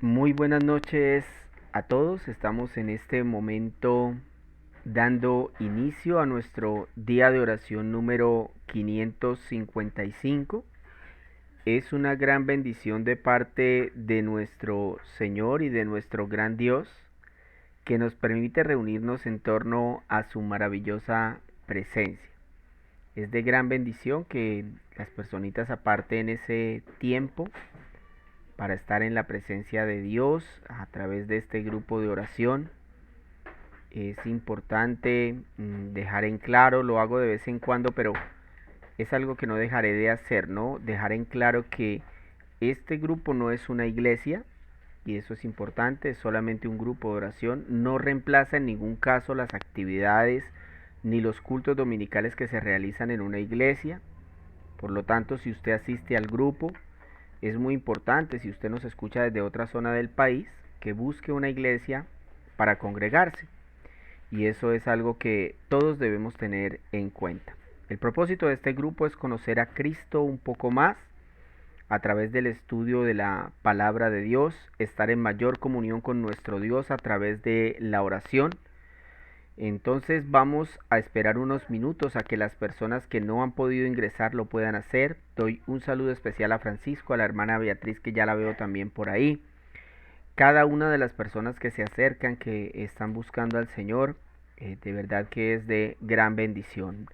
Muy buenas noches a todos. Estamos en este momento dando inicio a nuestro día de oración número 555. Es una gran bendición de parte de nuestro Señor y de nuestro gran Dios que nos permite reunirnos en torno a su maravillosa presencia. Es de gran bendición que las personitas aparten ese tiempo para estar en la presencia de Dios a través de este grupo de oración. Es importante dejar en claro, lo hago de vez en cuando, pero es algo que no dejaré de hacer, ¿no? Dejar en claro que este grupo no es una iglesia, y eso es importante, es solamente un grupo de oración, no reemplaza en ningún caso las actividades ni los cultos dominicales que se realizan en una iglesia. Por lo tanto, si usted asiste al grupo, es muy importante, si usted nos escucha desde otra zona del país, que busque una iglesia para congregarse. Y eso es algo que todos debemos tener en cuenta. El propósito de este grupo es conocer a Cristo un poco más a través del estudio de la palabra de Dios, estar en mayor comunión con nuestro Dios a través de la oración. Entonces vamos a esperar unos minutos a que las personas que no han podido ingresar lo puedan hacer. Doy un saludo especial a Francisco, a la hermana Beatriz, que ya la veo también por ahí. Cada una de las personas que se acercan, que están buscando al Señor, de verdad que es de gran bendición.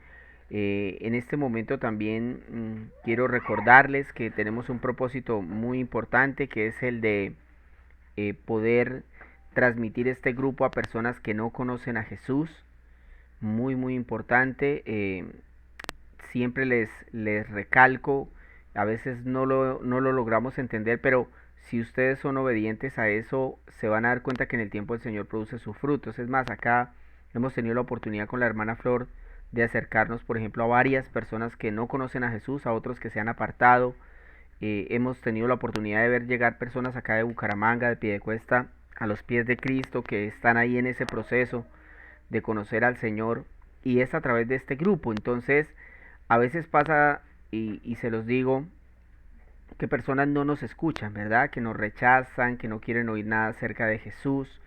En este momento también quiero recordarles que tenemos un propósito muy importante, que es el de poder transmitir este grupo a personas que no conocen a Jesús. Muy muy importante. Siempre les recalco, a veces no lo logramos entender, pero si ustedes son obedientes a eso, se van a dar cuenta que en el tiempo el Señor produce sus frutos. Es más, acá hemos tenido la oportunidad con la hermana Flor de acercarnos, por ejemplo, a varias personas que no conocen a Jesús, a otros que se han apartado. Hemos tenido la oportunidad de ver llegar personas acá de Bucaramanga, de Piedecuesta, a los pies de Cristo, que están ahí en ese proceso de conocer al Señor, y es a través de este grupo. Entonces, a veces pasa, y se los digo, que personas no nos escuchan, ¿verdad? Que nos rechazan, que no quieren oír nada acerca de Jesús.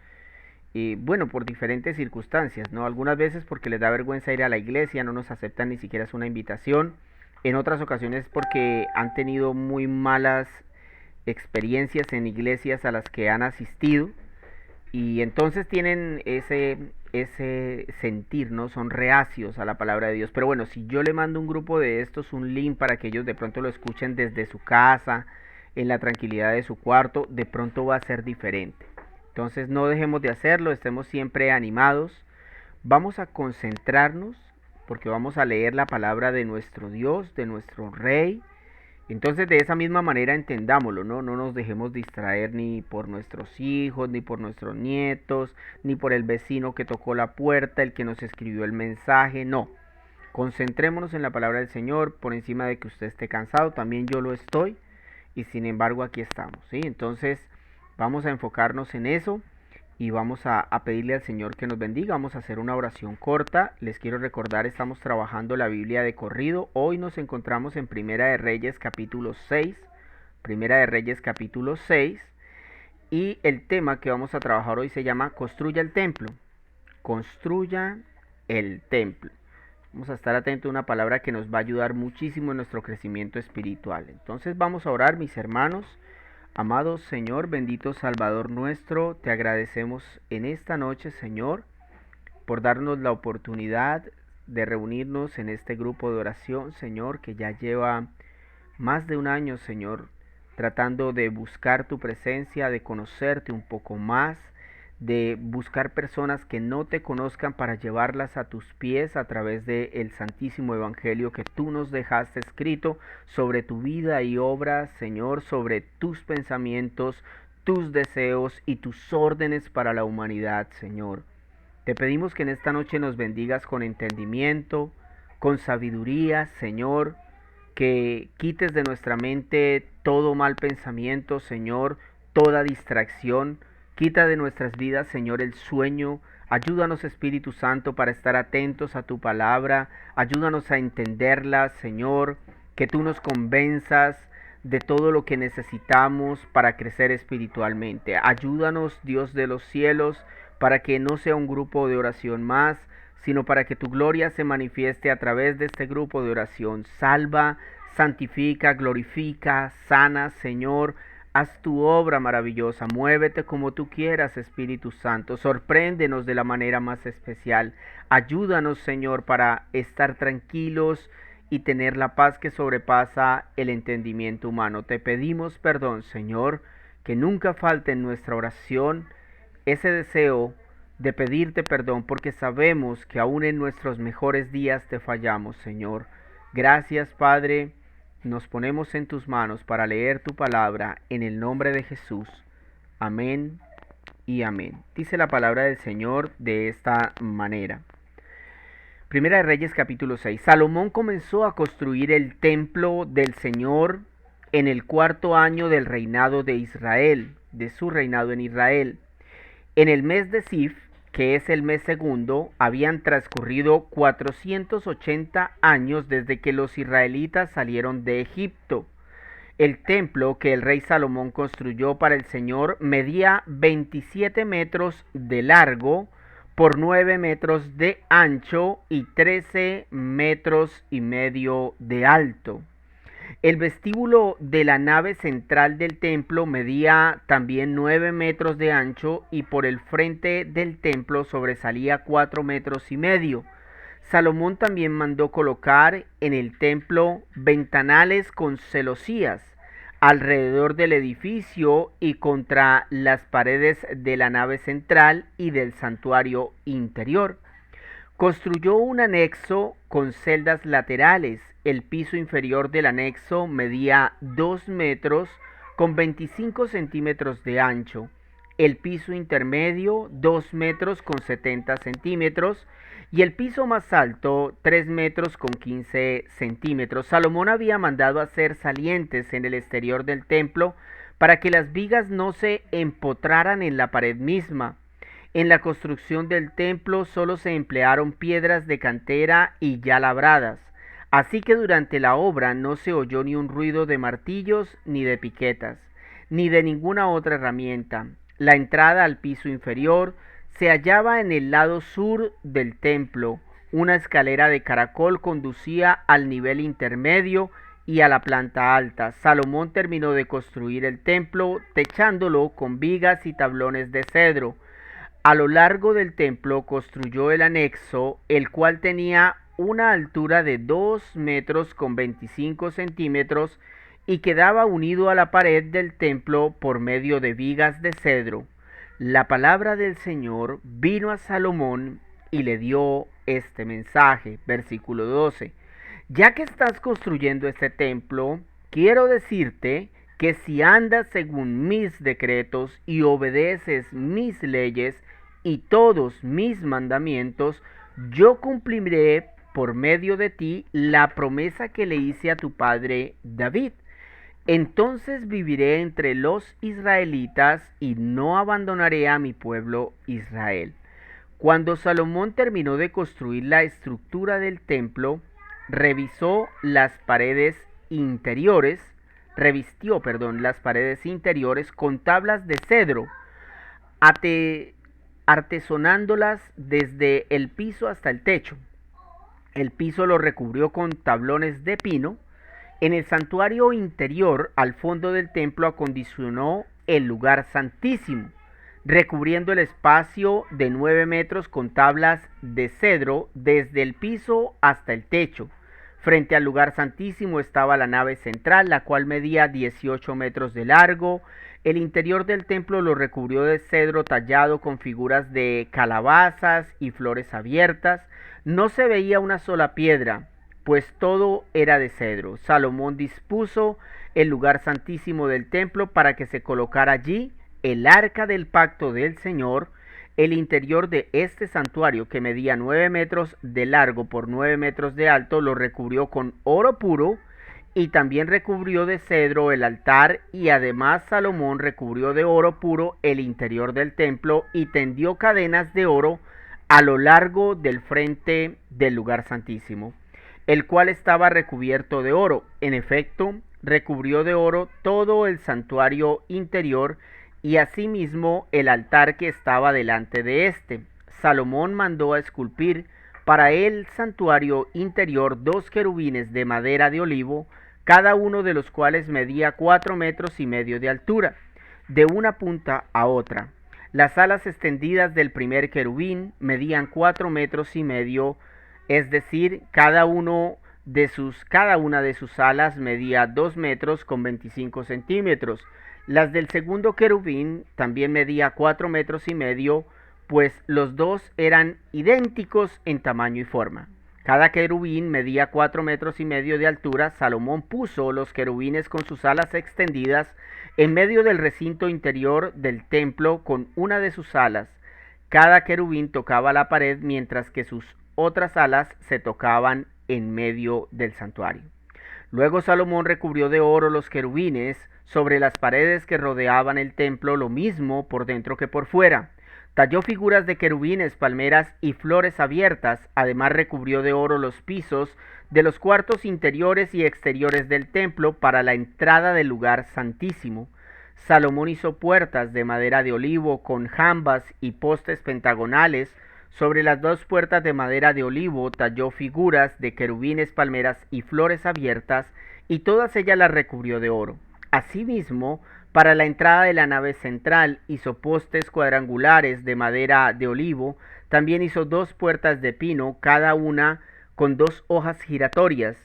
Y bueno, por diferentes circunstancias, ¿no? Algunas veces porque les da vergüenza ir a la iglesia, no nos aceptan ni siquiera es una invitación. En otras ocasiones porque han tenido muy malas experiencias en iglesias a las que han asistido, y entonces tienen ese sentir, ¿no? Son reacios a la palabra de Dios. Pero bueno, si yo le mando un grupo de estos, un link para que ellos de pronto lo escuchen desde su casa, en la tranquilidad de su cuarto, de pronto va a ser diferente. Entonces no dejemos de hacerlo, estemos siempre animados. Vamos a concentrarnos porque vamos a leer la palabra de nuestro Dios, de nuestro Rey. Entonces de esa misma manera entendámoslo, ¿no? No nos dejemos distraer ni por nuestros hijos, ni por nuestros nietos, ni por el vecino que tocó la puerta, el que nos escribió el mensaje, no. Concentrémonos en la palabra del Señor por encima de que usted esté cansado, también yo lo estoy, y sin embargo aquí estamos, ¿sí? Entonces vamos a enfocarnos en eso y vamos a pedirle al Señor que nos bendiga. Vamos a hacer una oración corta. Les quiero recordar, estamos trabajando la Biblia de corrido. Hoy nos encontramos en Primera de Reyes capítulo 6. Primera de Reyes capítulo 6. Y el tema que vamos a trabajar hoy se llama Construya el templo. Construya el templo. Vamos a estar atentos a una palabra que nos va a ayudar muchísimo en nuestro crecimiento espiritual. Entonces vamos a orar, mis hermanos. Amado Señor, bendito Salvador nuestro, te agradecemos en esta noche, Señor, por darnos la oportunidad de reunirnos en este grupo de oración, Señor, que ya lleva más de un año, Señor, tratando de buscar tu presencia, de conocerte un poco más, de buscar personas que no te conozcan para llevarlas a tus pies a través del santísimo evangelio que tú nos dejaste escrito sobre tu vida y obra, Señor, sobre tus pensamientos, tus deseos y tus órdenes para la humanidad, Señor. Te pedimos que en esta noche nos bendigas con entendimiento, con sabiduría, Señor, que quites de nuestra mente todo mal pensamiento, Señor, toda distracción. Quita de nuestras vidas, Señor, el sueño. Ayúdanos, Espíritu Santo, para estar atentos a tu palabra. Ayúdanos a entenderla, Señor. Que tú nos convenzas de todo lo que necesitamos para crecer espiritualmente. Ayúdanos, Dios de los cielos, para que no sea un grupo de oración más, sino para que tu gloria se manifieste a través de este grupo de oración. Salva, santifica, glorifica, sana, Señor. Haz tu obra maravillosa, muévete como tú quieras, Espíritu Santo. Sorpréndenos de la manera más especial. Ayúdanos, Señor, para estar tranquilos y tener la paz que sobrepasa el entendimiento humano. Te pedimos perdón, Señor, que nunca falte en nuestra oración ese deseo de pedirte perdón, porque sabemos que aún en nuestros mejores días te fallamos, Señor. Gracias, Padre. Nos ponemos en tus manos para leer tu palabra en el nombre de Jesús. Amén y amén. Dice la palabra del Señor de esta manera. Primera de Reyes capítulo 6. Salomón comenzó a construir el templo del Señor en el 4º año del reinado de Israel, de su reinado en Israel. En el mes de Sif, que es el mes segundo, habían transcurrido 480 años desde que los israelitas salieron de Egipto. El templo que el rey Salomón construyó para el Señor medía 27 metros de largo por 9 metros de ancho y 13 metros y medio de alto. El vestíbulo de la nave central del templo medía también 9 metros de ancho y por el frente del templo sobresalía 4 metros y medio. Salomón también mandó colocar en el templo ventanales con celosías alrededor del edificio y contra las paredes de la nave central y del santuario interior. Construyó un anexo con celdas laterales. El piso inferior del anexo medía 2 metros con 25 centímetros de ancho. El piso intermedio 2 metros con 70 centímetros y el piso más alto 3 metros con 15 centímetros. Salomón había mandado hacer salientes en el exterior del templo para que las vigas no se empotraran en la pared misma. En la construcción del templo solo se emplearon piedras de cantera y ya labradas, así que durante la obra no se oyó ni un ruido de martillos ni de piquetas, ni de ninguna otra herramienta. La entrada al piso inferior se hallaba en el lado sur del templo. Una escalera de caracol conducía al nivel intermedio y a la planta alta. Salomón terminó de construir el templo techándolo con vigas y tablones de cedro. A lo largo del templo construyó el anexo, el cual tenía una altura de 2 metros con 25 centímetros y quedaba unido a la pared del templo por medio de vigas de cedro. La palabra del Señor vino a Salomón y le dio este mensaje. Versículo 12. Ya que estás construyendo este templo, quiero decirte que si andas según mis decretos y obedeces mis leyes y todos mis mandamientos, yo cumpliré por medio de ti la promesa que le hice a tu padre David. Entonces viviré entre los israelitas y no abandonaré a mi pueblo Israel. Cuando Salomón terminó de construir la estructura del templo, revistió las paredes interiores con tablas de cedro, artesonándolas desde el piso hasta el techo. El piso lo recubrió con tablones de pino. En el santuario interior, al fondo del templo, acondicionó el lugar santísimo, recubriendo el espacio de 9 metros con tablas de cedro desde el piso hasta el techo. Frente al lugar santísimo estaba la nave central, la cual medía 18 metros de largo. El interior del templo lo recubrió de cedro tallado con figuras de calabazas y flores abiertas. No se veía una sola piedra, pues todo era de cedro. Salomón dispuso el lugar santísimo del templo para que se colocara allí el arca del pacto del Señor. El interior de este santuario, que medía 9 metros de largo por 9 metros de alto, lo recubrió con oro puro y también recubrió de cedro el altar, y además Salomón recubrió de oro puro el interior del templo y tendió cadenas de oro a lo largo del frente del lugar santísimo, el cual estaba recubierto de oro. En efecto, recubrió de oro todo el santuario interior y asimismo el altar que estaba delante de éste. Salomón mandó a esculpir para el santuario interior 2 querubines de madera de olivo, cada uno de los cuales medía 4 metros y medio de altura, de una punta a otra. Las alas extendidas del primer querubín medían 4 metros y medio, es decir, cada una de sus alas medía 2 metros con 25 centímetros. Las del segundo querubín también medía 4 metros y medio, pues los dos eran idénticos en tamaño y forma. Cada querubín medía 4 metros y medio de altura. Salomón puso los querubines con sus alas extendidas en medio del recinto interior del templo con una de sus alas. Cada querubín tocaba la pared mientras que sus otras alas se tocaban en medio del santuario. Luego Salomón recubrió de oro los querubines sobre las paredes que rodeaban el templo, lo mismo por dentro que por fuera. Talló figuras de querubines, palmeras y flores abiertas. Además recubrió de oro los pisos de los cuartos interiores y exteriores del templo para la entrada del lugar santísimo. Salomón hizo puertas de madera de olivo con jambas y postes pentagonales. Sobre las 2 puertas de madera de olivo talló figuras de querubines, palmeras y flores abiertas, y todas ellas las recubrió de oro. Asimismo, para la entrada de la nave central hizo postes cuadrangulares de madera de olivo. También hizo 2 puertas de pino, cada una con 2 hojas giratorias.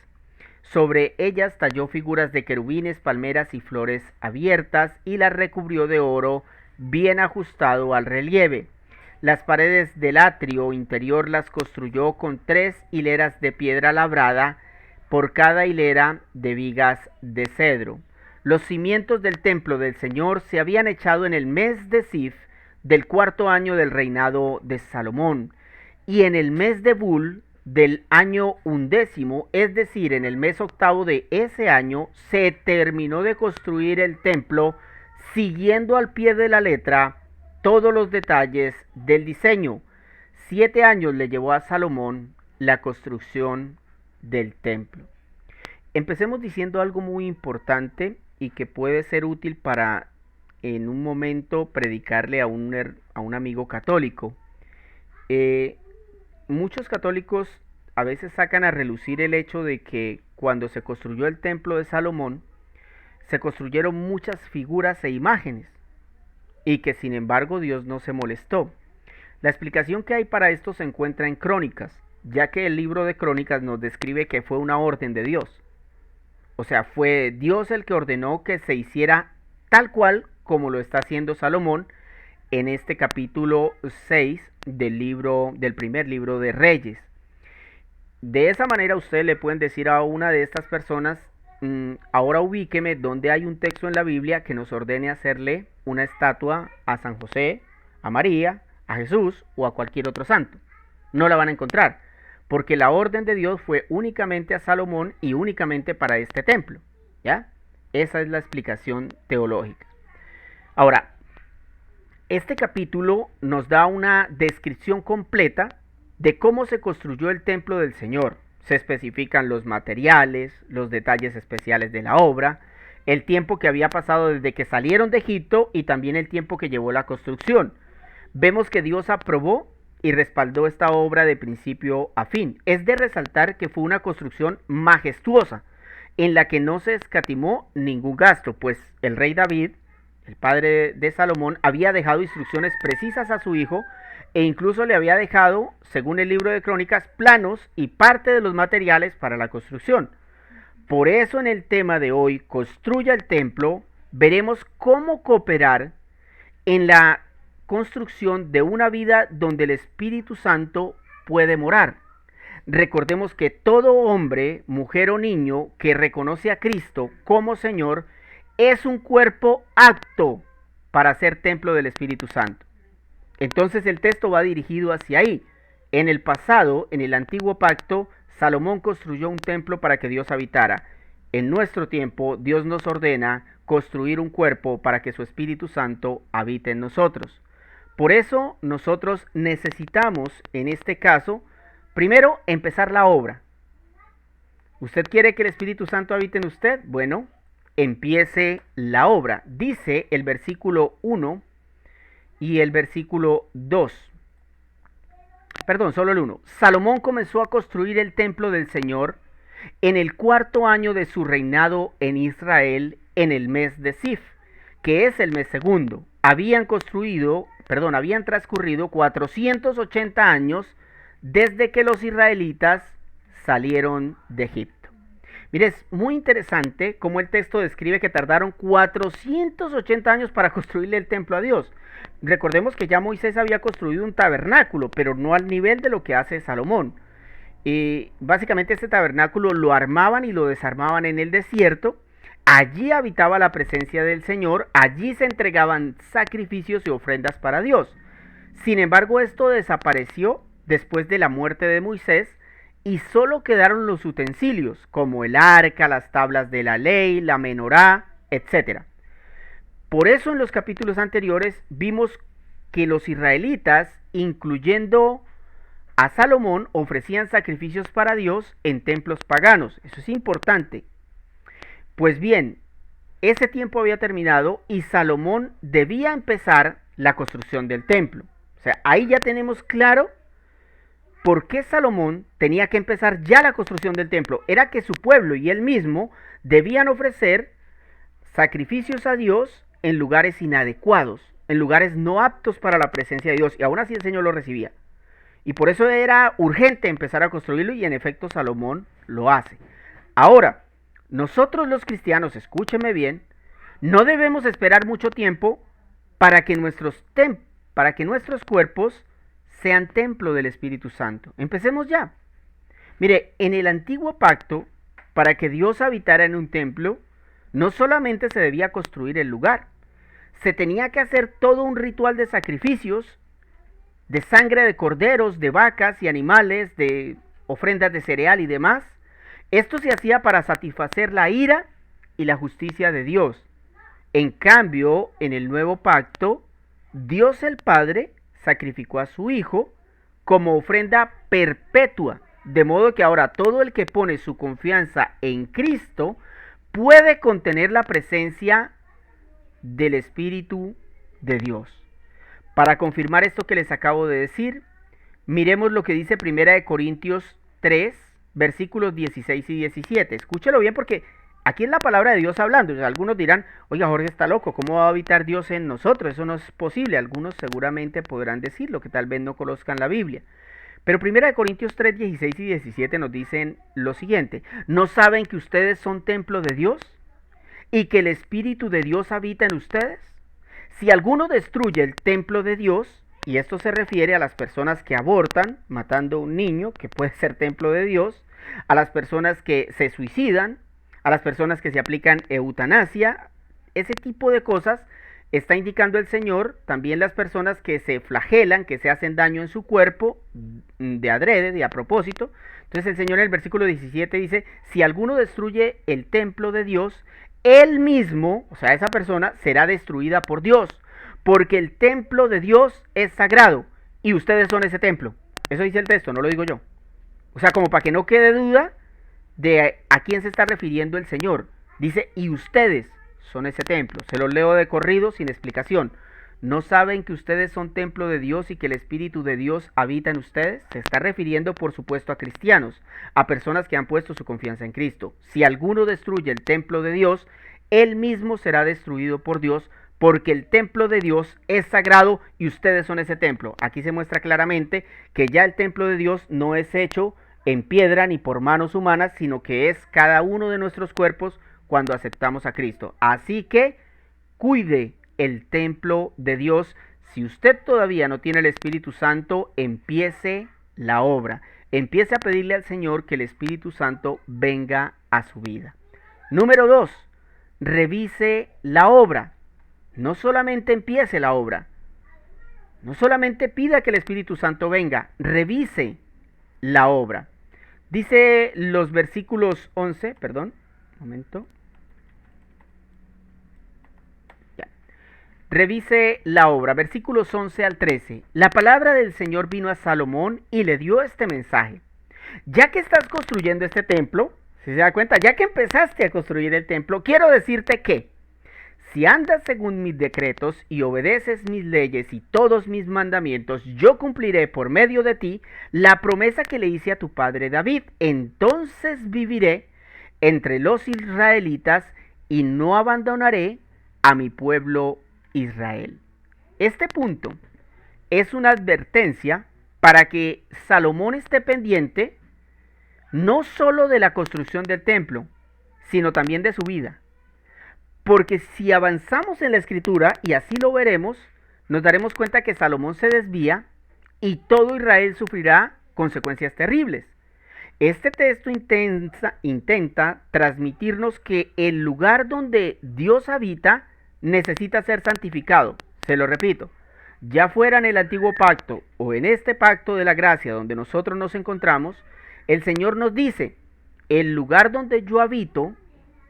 Sobre ellas talló figuras de querubines, palmeras y flores abiertas, y las recubrió de oro bien ajustado al relieve. Las paredes del atrio interior las construyó con 3 hileras de piedra labrada, por cada hilera de vigas de cedro. Los cimientos del templo del Señor se habían echado en el mes de Sif del 4 año del reinado de Salomón, y en el mes de Bul del año 11, es decir, en el mes 8 de ese año, se terminó de construir el templo, siguiendo al pie de la letra todos los detalles del diseño. 7 años le llevó a Salomón la construcción del templo. Empecemos diciendo algo muy importante y que puede ser útil para en un momento predicarle a un amigo católico. Muchos católicos a veces sacan a relucir el hecho de que cuando se construyó el templo de Salomón, se construyeron muchas figuras e imágenes, y que sin embargo Dios no se molestó. La explicación que hay para esto se encuentra en Crónicas, ya que el libro de Crónicas nos describe que fue una orden de Dios. O sea, fue Dios el que ordenó que se hiciera tal cual como lo está haciendo Salomón en este capítulo 6 del primer libro de Reyes. De esa manera ustedes le pueden decir a una de estas personas, ahora ubíqueme donde hay un texto en la Biblia que nos ordene hacerle una estatua a San José, a María, a Jesús o a cualquier otro santo. No la van a encontrar, porque la orden de Dios fue únicamente a Salomón y únicamente para este templo, ¿ya? Esa es la explicación teológica. Ahora, este capítulo nos da una descripción completa de cómo se construyó el templo del Señor. Se especifican los materiales, los detalles especiales de la obra, el tiempo que había pasado desde que salieron de Egipto y también el tiempo que llevó la construcción. Vemos que Dios aprobó y respaldó esta obra de principio a fin. Es de resaltar que fue una construcción majestuosa, en la que no se escatimó ningún gasto, pues el rey David, el padre de Salomón, había dejado instrucciones precisas a su hijo, e incluso le había dejado, según el libro de Crónicas, planos y parte de los materiales para la construcción. Por eso en el tema de hoy, Construya el templo, veremos cómo cooperar en la construcción de una vida donde el Espíritu Santo puede morar. Recordemos que todo hombre, mujer o niño que reconoce a Cristo como Señor es un cuerpo apto para ser templo del Espíritu Santo. Entonces el texto va dirigido hacia ahí. En el pasado, en el antiguo pacto, Salomón construyó un templo para que Dios habitara. En nuestro tiempo, Dios nos ordena construir un cuerpo para que su Espíritu Santo habite en nosotros. Por eso nosotros necesitamos, en este caso, primero empezar la obra. ¿Usted quiere que el Espíritu Santo habite en usted? Bueno, empiece la obra. Dice el versículo 1 y el versículo 2. Perdón, solo el 1. Salomón comenzó a construir el templo del Señor en el 4º año de su reinado en Israel, en el mes de Sif, que es el mes segundo. Habían transcurrido 480 años desde que los israelitas salieron de Egipto. Mire, es muy interesante cómo el texto describe que tardaron 480 años para construirle el templo a Dios. Recordemos que ya Moisés había construido un tabernáculo, pero no al nivel de lo que hace Salomón. Básicamente este tabernáculo lo armaban y lo desarmaban en el desierto. Allí habitaba la presencia del Señor, allí se entregaban sacrificios y ofrendas para Dios. Sin embargo, esto desapareció después de la muerte de Moisés y solo quedaron los utensilios, como el arca, las tablas de la ley, la menorá, etc. Por eso en los capítulos anteriores vimos que los israelitas, incluyendo a Salomón, ofrecían sacrificios para Dios en templos paganos. Eso es importante. Pues bien, ese tiempo había terminado y Salomón debía empezar la construcción del templo. O sea, ahí ya tenemos claro por qué Salomón tenía que empezar ya la construcción del templo. Era que su pueblo y él mismo debían ofrecer sacrificios a Dios en lugares inadecuados, en lugares no aptos para la presencia de Dios. Y aún así el Señor lo recibía. Y por eso era urgente empezar a construirlo y en efecto Salomón lo hace. Ahora, nosotros los cristianos, escúcheme bien, no debemos esperar mucho tiempo para que nuestros cuerpos sean templo del Espíritu Santo. Empecemos ya. Mire, en el antiguo pacto, para que Dios habitara en un templo, no solamente se debía construir el lugar, se tenía que hacer todo un ritual de sacrificios, de sangre de corderos, de vacas y animales, de ofrendas de cereal y demás. Esto se hacía para satisfacer la ira y la justicia de Dios. En cambio, en el nuevo pacto, Dios el Padre sacrificó a su Hijo como ofrenda perpetua, de modo que ahora todo el que pone su confianza en Cristo puede contener la presencia del Espíritu de Dios. Para confirmar esto que les acabo de decir, miremos lo que dice 1 Corintios 3, versículos 16 y 17. Escúchelo bien porque aquí es la palabra de Dios hablando. O sea, algunos dirán, oiga, Jorge está loco, ¿cómo va a habitar Dios en nosotros? Eso no es posible. Algunos seguramente podrán decirlo, que tal vez no conozcan la Biblia. Pero 1 Corintios 3, 16 y 17 nos dicen lo siguiente. ¿No saben que ustedes son templo de Dios y que el Espíritu de Dios habita en ustedes? Si alguno destruye el templo de Dios, y esto se refiere a las personas que abortan, matando a un niño, que puede ser templo de Dios, a las personas que se suicidan, a las personas que se aplican eutanasia, ese tipo de cosas está indicando el Señor. También las personas que se flagelan, que se hacen daño en su cuerpo, de adrede, de a propósito. Entonces el Señor en el versículo 17 dice, si alguno destruye el templo de Dios, él mismo, o sea, esa persona, será destruida por Dios, porque el templo de Dios es sagrado y ustedes son ese templo. Eso dice el texto, no lo digo yo. O sea, como para que no quede duda de a quién se está refiriendo el Señor. Dice, y ustedes son ese templo. Se los leo de corrido sin explicación. ¿No saben que ustedes son templo de Dios y que el Espíritu de Dios habita en ustedes? Se está refiriendo, por supuesto, a cristianos, a personas que han puesto su confianza en Cristo. Si alguno destruye el templo de Dios, él mismo será destruido por Dios, porque el templo de Dios es sagrado y ustedes son ese templo. Aquí se muestra claramente que ya el templo de Dios no es hecho en piedra ni por manos humanas, sino que es cada uno de nuestros cuerpos cuando aceptamos a Cristo. Así que cuide el templo de Dios. Si usted todavía no tiene el Espíritu Santo, empiece la obra. Empiece a pedirle al Señor que el Espíritu Santo venga a su vida. Número 2, revise la obra. No solamente empiece la obra. No solamente pida que el Espíritu Santo venga, revise la obra. Dice los versículos 11, perdón, un momento. Ya. Revise la obra, versículos 11 al 13. La palabra del Señor vino a Salomón y le dio este mensaje. Ya que estás construyendo este templo, Si se da cuenta, ya que empezaste a construir el templo, quiero decirte que si andas según mis decretos y obedeces mis leyes y todos mis mandamientos, yo cumpliré por medio de ti la promesa que le hice a tu padre David. Entonces viviré entre los israelitas y no abandonaré a mi pueblo Israel. Este punto es una advertencia para que Salomón esté pendiente no solo de la construcción del templo, sino también de su vida. Porque si avanzamos en la escritura, y así lo veremos, nos daremos cuenta que Salomón se desvía y todo Israel sufrirá consecuencias terribles. Este texto intenta transmitirnos que el lugar donde Dios habita necesita ser santificado. Se lo repito, ya fuera en el antiguo pacto o en este pacto de la gracia donde nosotros nos encontramos, el Señor nos dice, el lugar donde yo habito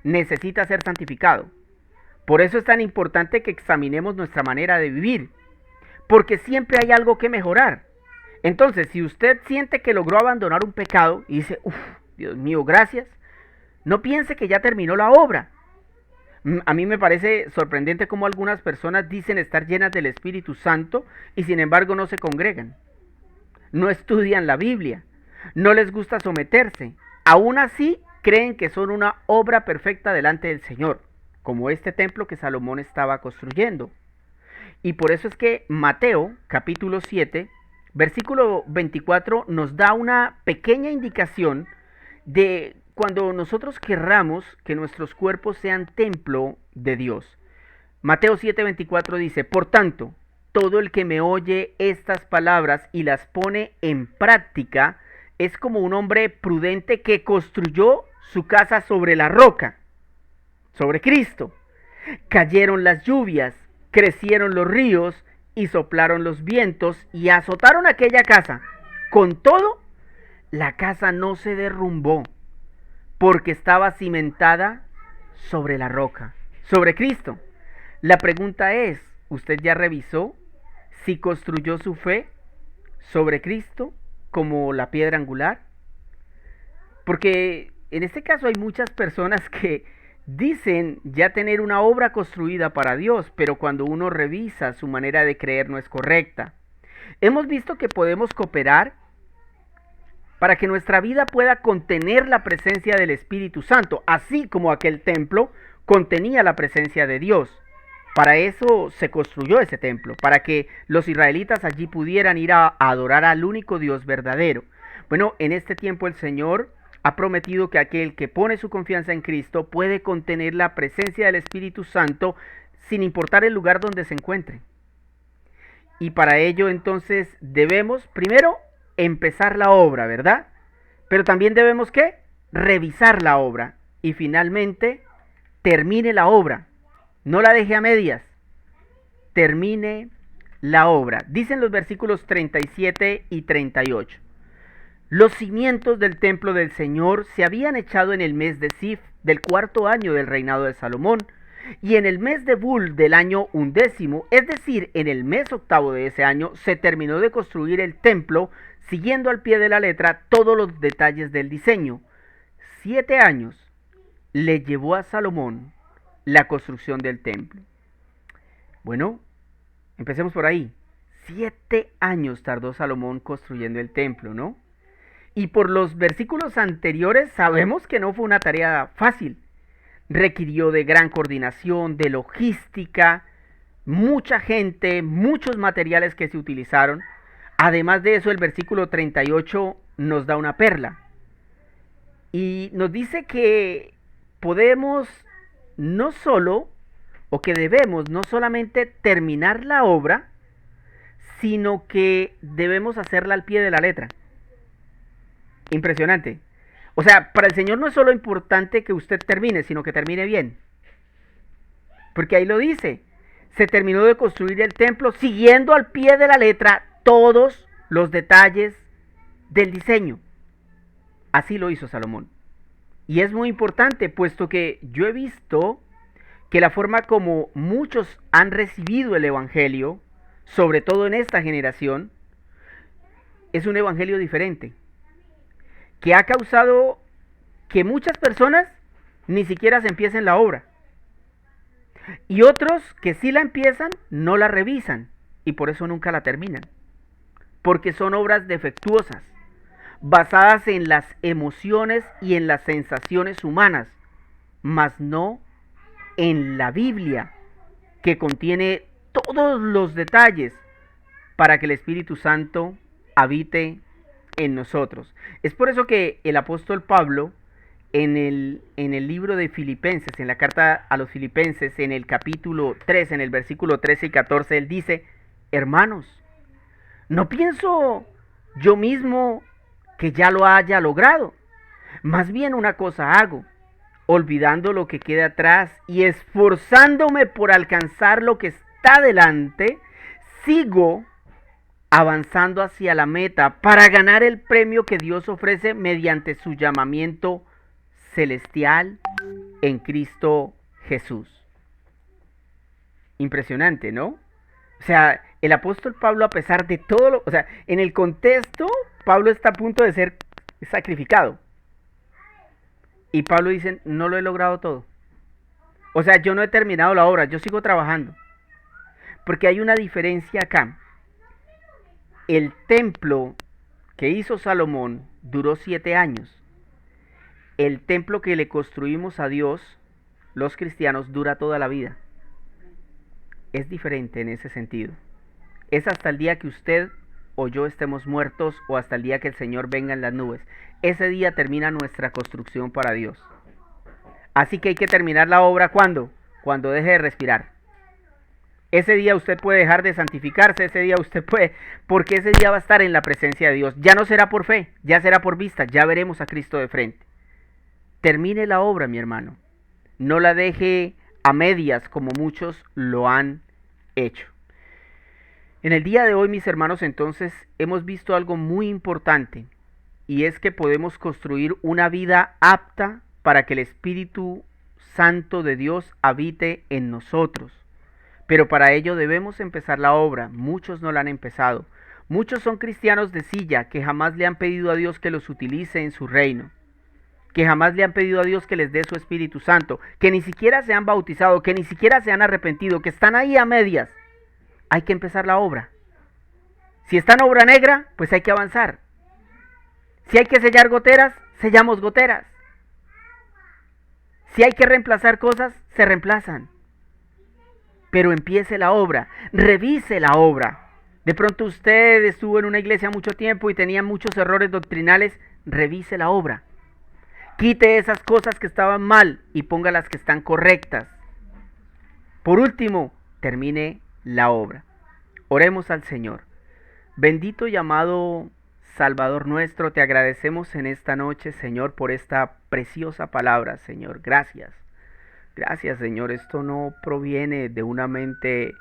necesita ser santificado. Por eso es tan importante que examinemos nuestra manera de vivir, porque siempre hay algo que mejorar. Entonces, si usted siente que logró abandonar un pecado y dice, uff, Dios mío, gracias, no piense que ya terminó la obra. A mí me parece sorprendente cómo algunas personas dicen estar llenas del Espíritu Santo y sin embargo no se congregan. No estudian la Biblia, no les gusta someterse. Aún así, creen que son una obra perfecta delante del Señor, como este templo que Salomón estaba construyendo. Y por eso es que Mateo, capítulo 7, versículo 24, nos da una pequeña indicación de cuando nosotros querramos que nuestros cuerpos sean templo de Dios. Mateo 7:24 dice, por tanto, todo el que me oye estas palabras y las pone en práctica es como un hombre prudente que construyó su casa sobre la roca, sobre Cristo. Cayeron las lluvias, crecieron los ríos y soplaron los vientos y azotaron aquella casa. Con todo, la casa no se derrumbó porque estaba cimentada sobre la roca, sobre Cristo. La pregunta es, ¿usted ya revisó si construyó su fe sobre Cristo como la piedra angular? Porque en este caso hay muchas personas que dicen ya tener una obra construida para Dios, pero cuando uno revisa su manera de creer no es correcta. Hemos visto que podemos cooperar para que nuestra vida pueda contener la presencia del Espíritu Santo, así como aquel templo contenía la presencia de Dios. Para eso se construyó ese templo, para que los israelitas allí pudieran ir a adorar al único Dios verdadero. Bueno, en este tiempo el Señor ha prometido que aquel que pone su confianza en Cristo puede contener la presencia del Espíritu Santo sin importar el lugar donde se encuentre. Y para ello entonces debemos primero empezar la obra, ¿verdad? Pero también debemos ¿qué? Revisar la obra y finalmente termine la obra. No la deje a medias. Termine la obra. Dicen los versículos 37 y 38. Los cimientos del templo del Señor se habían echado en el mes de Sif del 4º año del reinado de Salomón, y en el mes de Bul del año 11º, es decir, en el mes 8º de ese año, se terminó de construir el templo, siguiendo al pie de la letra todos los detalles del diseño. 7 años le llevó a Salomón la construcción del templo. Bueno, empecemos por ahí. 7 años tardó Salomón construyendo el templo, ¿no? Y por los versículos anteriores sabemos que no fue una tarea fácil. Requirió de gran coordinación, de logística, mucha gente, muchos materiales que se utilizaron. Además de eso, el versículo 38 nos da una perla. Y nos dice que podemos no solo, o que debemos no solamente terminar la obra, sino que debemos hacerla al pie de la letra. Impresionante. O sea, para el Señor no es solo importante que usted termine, sino que termine bien. Porque ahí lo dice. Se terminó de construir el templo siguiendo al pie de la letra todos los detalles del diseño. Así lo hizo Salomón. Y es muy importante, puesto que yo he visto que la forma como muchos han recibido el Evangelio, sobre todo en esta generación, es un Evangelio diferente, que ha causado que muchas personas ni siquiera se empiecen la obra. Y otros que sí la empiezan, no la revisan y por eso nunca la terminan. Porque son obras defectuosas, basadas en las emociones y en las sensaciones humanas, mas no en la Biblia, que contiene todos los detalles para que el Espíritu Santo habite en nosotros. Es por eso que el apóstol Pablo, en el libro de Filipenses, en la carta a los Filipenses, en el capítulo 3, en el versículo 13 y 14, él dice: hermanos, no pienso yo mismo que ya lo haya logrado, más bien una cosa hago, olvidando lo que queda atrás y esforzándome por alcanzar lo que está delante, sigo avanzando hacia la meta para ganar el premio que Dios ofrece mediante su llamamiento celestial en Cristo Jesús. Impresionante, ¿no? O sea, el apóstol Pablo, a pesar de todo o sea, en el contexto, Pablo está a punto de ser sacrificado. Y Pablo dice: no lo he logrado todo. O sea, yo no he terminado la obra, yo sigo trabajando. Porque hay una diferencia acá. El templo que hizo Salomón duró 7 años. El templo que le construimos a Dios, los cristianos, dura toda la vida. Es diferente en ese sentido. Es hasta el día que usted o yo estemos muertos, o hasta el día que el Señor venga en las nubes. Ese día termina nuestra construcción para Dios. Así que hay que terminar la obra, ¿cuándo? Cuando deje de respirar. Ese día usted puede dejar de santificarse, ese día usted puede, porque ese día va a estar en la presencia de Dios. Ya no será por fe, ya será por vista, ya veremos a Cristo de frente. Termine la obra, mi hermano. No la deje a medias como muchos lo han hecho. En el día de hoy, mis hermanos, entonces hemos visto algo muy importante, y es que podemos construir una vida apta para que el Espíritu Santo de Dios habite en nosotros. Pero para ello debemos empezar la obra. Muchos no la han empezado. Muchos son cristianos de silla que jamás le han pedido a Dios que los utilice en su reino, que jamás le han pedido a Dios que les dé su Espíritu Santo, que ni siquiera se han bautizado, que ni siquiera se han arrepentido, que están ahí a medias. Hay que empezar la obra. Si está en obra negra, pues hay que avanzar. Si hay que sellar goteras, sellamos goteras. Si hay que reemplazar cosas, se reemplazan. Pero empiece la obra, revise la obra. De pronto usted estuvo en una iglesia mucho tiempo y tenía muchos errores doctrinales, revise la obra. Quite esas cosas que estaban mal y ponga las que están correctas. Por último, termine la obra. Oremos al Señor. Bendito y amado Salvador nuestro, te agradecemos en esta noche, Señor, por esta preciosa palabra, Señor. Gracias. Gracias, Señor. Esto no proviene de una mente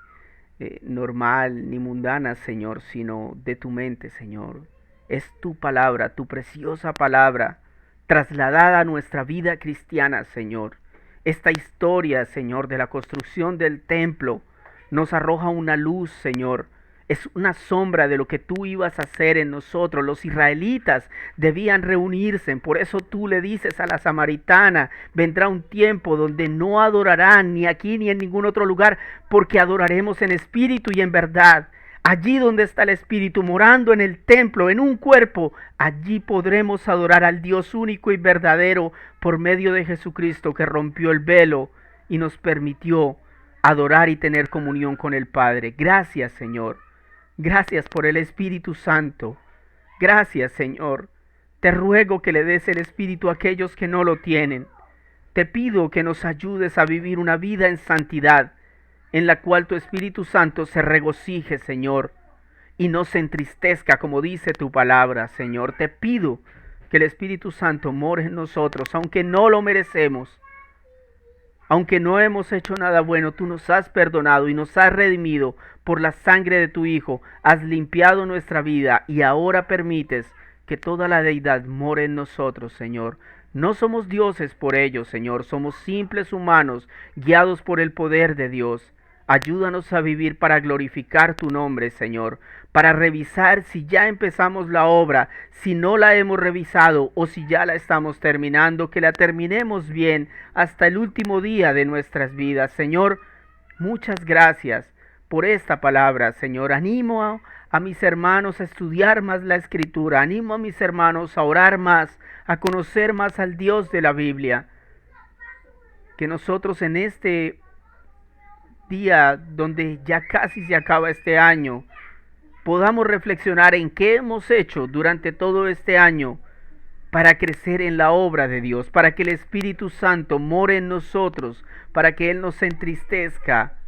normal ni mundana, Señor, sino de tu mente, Señor. Es tu palabra, tu preciosa palabra, trasladada a nuestra vida cristiana, Señor. Esta historia, Señor, de la construcción del templo nos arroja una luz, Señor. Es una sombra de lo que tú ibas a hacer en nosotros. Los israelitas debían reunirse. Por eso tú le dices a la samaritana: vendrá un tiempo donde no adorarán ni aquí ni en ningún otro lugar, porque adoraremos en espíritu y en verdad. Allí donde está el Espíritu morando en el templo, en un cuerpo, allí podremos adorar al Dios único y verdadero por medio de Jesucristo, que rompió el velo y nos permitió adorar y tener comunión con el Padre. Gracias, Señor. Gracias por el Espíritu Santo. Gracias, Señor. Te ruego que le des el Espíritu a aquellos que no lo tienen. Te pido que nos ayudes a vivir una vida en santidad, en la cual tu Espíritu Santo se regocije, Señor, y no se entristezca, como dice tu palabra, Señor. Te pido que el Espíritu Santo more en nosotros, aunque no lo merecemos. Aunque no hemos hecho nada bueno, tú nos has perdonado y nos has redimido por la sangre de tu Hijo. Has limpiado nuestra vida y ahora permites que toda la deidad more en nosotros, Señor. No somos dioses por ello, Señor. Somos simples humanos guiados por el poder de Dios. Ayúdanos a vivir para glorificar tu nombre, Señor, para revisar si ya empezamos la obra, si no la hemos revisado o si ya la estamos terminando, que la terminemos bien hasta el último día de nuestras vidas. Señor, muchas gracias por esta palabra, Señor. Animo a mis hermanos a estudiar más la Escritura, animo a mis hermanos a orar más, a conocer más al Dios de la Biblia. Que nosotros en este día donde ya casi se acaba este año, podamos reflexionar en qué hemos hecho durante todo este año para crecer en la obra de Dios, para que el Espíritu Santo more en nosotros, para que Él nos entristezca,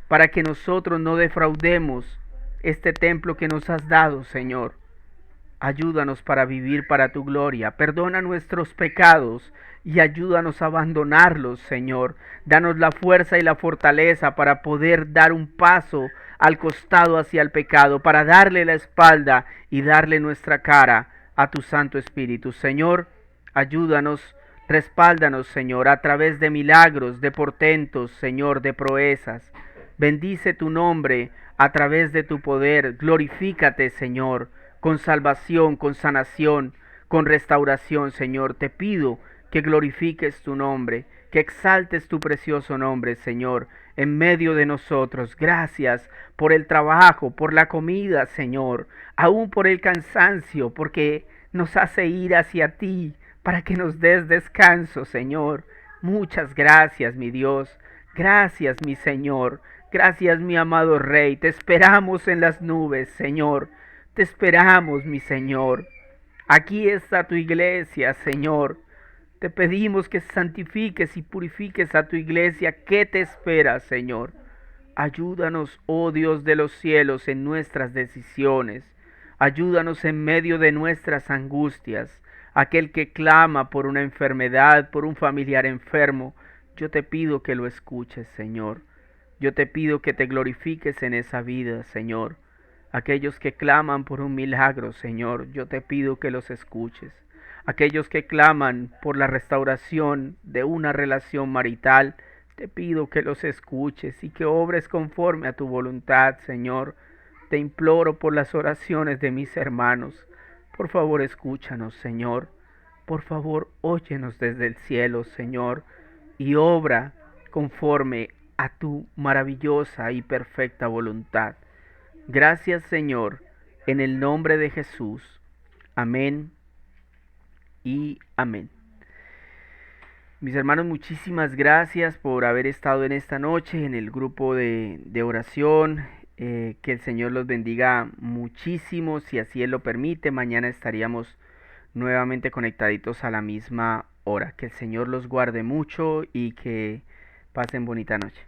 para que nosotros no defraudemos este templo que nos has dado, Señor. Ayúdanos para vivir para tu gloria. Perdona nuestros pecados y ayúdanos a abandonarlos, Señor. Danos la fuerza y la fortaleza para poder dar un paso al costado hacia el pecado, para darle la espalda y darle nuestra cara a tu Santo Espíritu. Señor, ayúdanos, respáldanos, Señor, a través de milagros, de portentos, Señor, de proezas. Bendice tu nombre a través de tu poder. Glorifícate, Señor, con salvación, con sanación, con restauración, Señor. Te pido que glorifiques tu nombre, que exaltes tu precioso nombre, Señor, en medio de nosotros. Gracias por el trabajo, por la comida, Señor, aún por el cansancio, porque nos hace ir hacia ti, para que nos des descanso, Señor. Muchas gracias, mi Dios. Gracias, mi Señor. Gracias, mi amado Rey. Te esperamos en las nubes, Señor. Te esperamos, mi Señor. Aquí está tu iglesia, Señor. Te pedimos que santifiques y purifiques a tu iglesia. ¿Qué te espera, Señor? Ayúdanos, oh Dios de los cielos, en nuestras decisiones. Ayúdanos en medio de nuestras angustias. Aquel que clama por una enfermedad, por un familiar enfermo, yo te pido que lo escuches, Señor. Yo te pido que te glorifiques en esa vida, Señor. Aquellos que claman por un milagro, Señor, yo te pido que los escuches. Aquellos que claman por la restauración de una relación marital, te pido que los escuches y que obres conforme a tu voluntad, Señor. Te imploro por las oraciones de mis hermanos. Por favor, escúchanos, Señor. Por favor, óyenos desde el cielo, Señor, y obra conforme a tu maravillosa y perfecta voluntad. Gracias, Señor, en el nombre de Jesús. Amén y amén. Mis hermanos, muchísimas gracias por haber estado en esta noche en el grupo de oración. Que el Señor los bendiga muchísimo, si así Él lo permite. Mañana estaríamos nuevamente conectaditos a la misma hora. Que el Señor los guarde mucho y que pasen bonita noche.